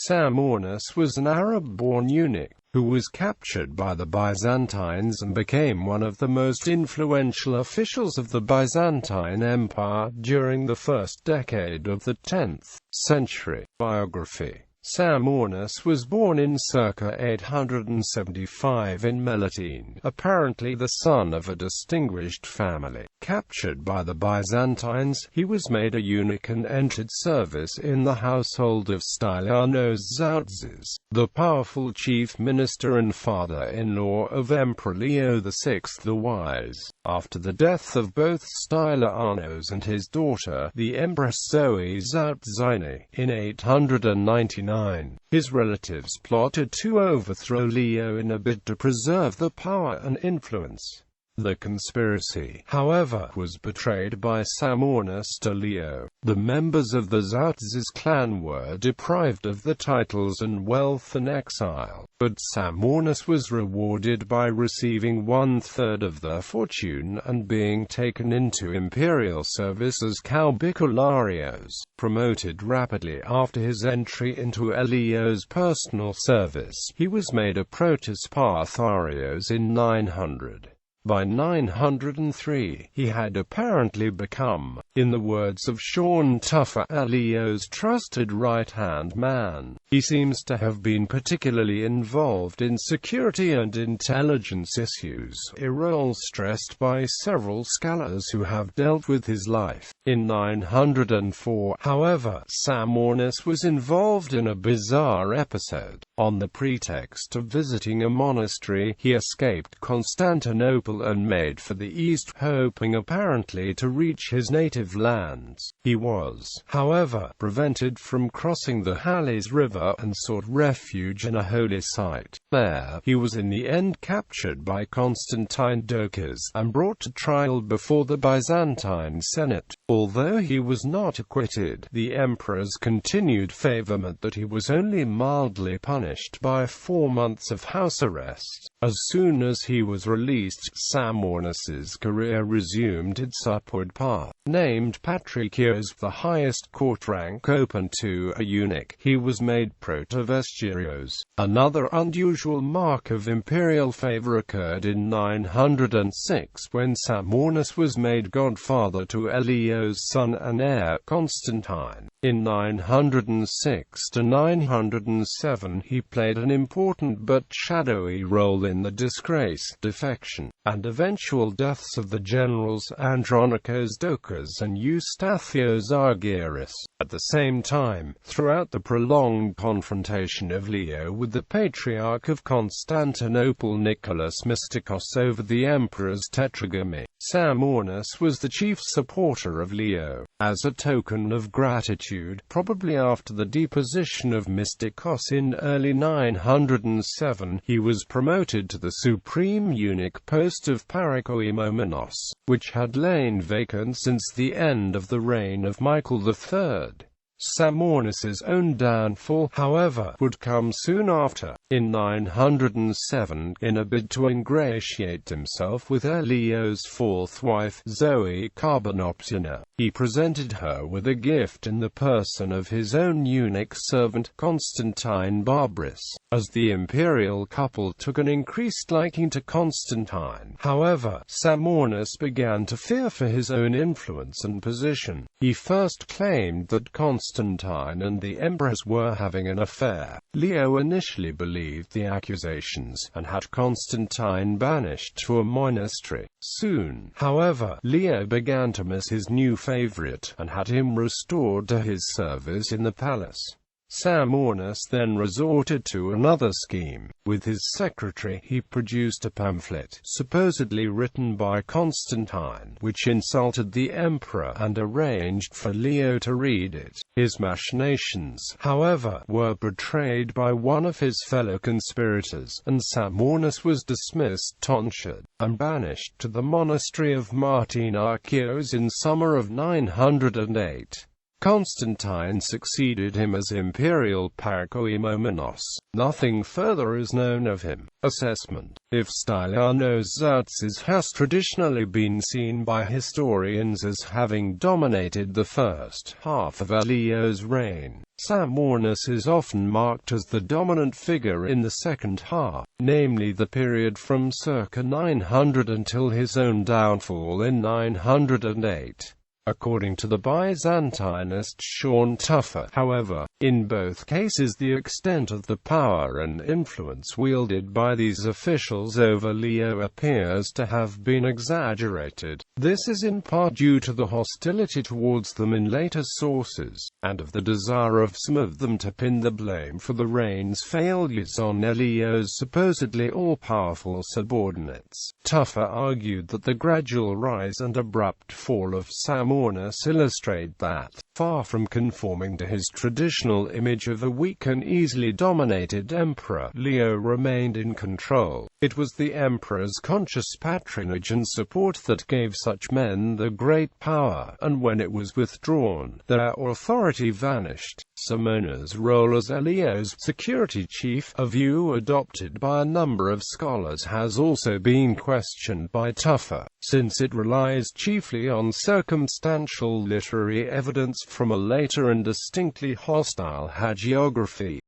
Samonas was an Arab-born eunuch, who was captured by the Byzantines and became one of the most influential officials of the Byzantine Empire during the first decade of the 10th century. Biography. Samonas was born in circa 875 in Melitene, apparently the son of a distinguished family. Captured by the Byzantines, he was made a eunuch and entered service in the household of Stylianos Zoutzes, the powerful chief minister and father-in-law of Emperor Leo VI the Wise. After the death of both Stylianos and his daughter, the Empress Zoe Zoutzine, in 899, his relatives plotted to overthrow Leo in a bid to preserve the power and influence. The conspiracy, however, was betrayed by Samonas to Leo. The members of the Zoutzes clan were deprived of the titles and wealth and exile, but Samonas was rewarded by receiving 1/3 of their fortune and being taken into imperial service as Kalbikularios, promoted rapidly after his entry into Leo's personal service. He was made a protospatarios in 900. By 903, he had apparently become, in the words of Sean Tuffer, Leo's trusted right-hand man. He seems to have been particularly involved in security and intelligence issues, a role stressed by several scholars who have dealt with his life. In 904, however, Samonas was involved in a bizarre episode. On the pretext of visiting a monastery, he escaped Constantinople and made for the east, hoping apparently to reach his native lands. He was, however, prevented from crossing the Halys River and sought refuge in a holy site. There, he was in the end captured by Constantine Doukas and brought to trial before the Byzantine Senate. Although he was not acquitted, the emperor's continued favor meant that he was only mildly punished by 4 months of house arrest. As soon as he was released, Samonas's career resumed its upward path. Named patrikios, the highest court rank open to a eunuch, he was made protovestiarios. Another unusual mark of imperial favor occurred in 906 when Samonas was made godfather to Leo's son and heir, Constantine. In 906 to 907 he played an important but shadowy role in the disgrace, defection, and eventual deaths of the generals Andronikos Doukas and Eustathios Argyris. At the same time, throughout the prolonged confrontation of Leo with the Patriarch of Constantinople Nicholas Mystikos over the emperor's tetragamy, Samonas was the chief supporter of Leo. As a token of gratitude, probably after the deposition of Mystikos in early 907, he was promoted to the supreme eunuch post of Parakoimomenos, which had lain vacant since the end of the reign of Michael III. Samonas's own downfall, however, would come soon after. In 907, in a bid to ingratiate himself with Leo's fourth wife, Zoe Carbonopsina, he presented her with a gift in the person of his own eunuch servant, Constantine Barbarus. As the imperial couple took an increased liking to Constantine, however, Samonas began to fear for his own influence and position. He first claimed that Constantine and the empress were having an affair. Leo initially believed the accusations, and had Constantine banished to a monastery. Soon, however, Leo began to miss his new favorite, and had him restored to his service in the palace. Samonas then resorted to another scheme. With his secretary, he produced a pamphlet, supposedly written by Constantine, which insulted the emperor, and arranged for Leo to read it. His machinations, however, were betrayed by one of his fellow conspirators, and Samonas was dismissed, tonsured, and banished to the monastery of Martinarchios in summer of 908. Constantine succeeded him as imperial parakouimomenos. Nothing further is known of him. Assessment. If Stylianos Xerxes has traditionally been seen by historians as having dominated the first half of Leo's reign, Samonas is often marked as the dominant figure in the second half, namely the period from circa 900 until his own downfall in 908. According to the Byzantinist Sean Tuffer, however, in both cases the extent of the power and influence wielded by these officials over Leo appears to have been exaggerated. This is in part due to the hostility towards them in later sources, and of the desire of some of them to pin the blame for the reign's failures on Leo's supposedly all-powerful subordinates. Tuffer argued that the gradual rise and abrupt fall of Samonas illustrate that, far from conforming to his traditional image of a weak and easily dominated emperor, Leo remained in control. It was the emperor's conscious patronage and support that gave such men the great power, and when it was withdrawn, their authority vanished. Samonas' role as Leo's security chief, a view adopted by a number of scholars, has also been questioned by Tuffer, since it relies chiefly on circumstantial literary evidence from a later and distinctly hostile hagiography.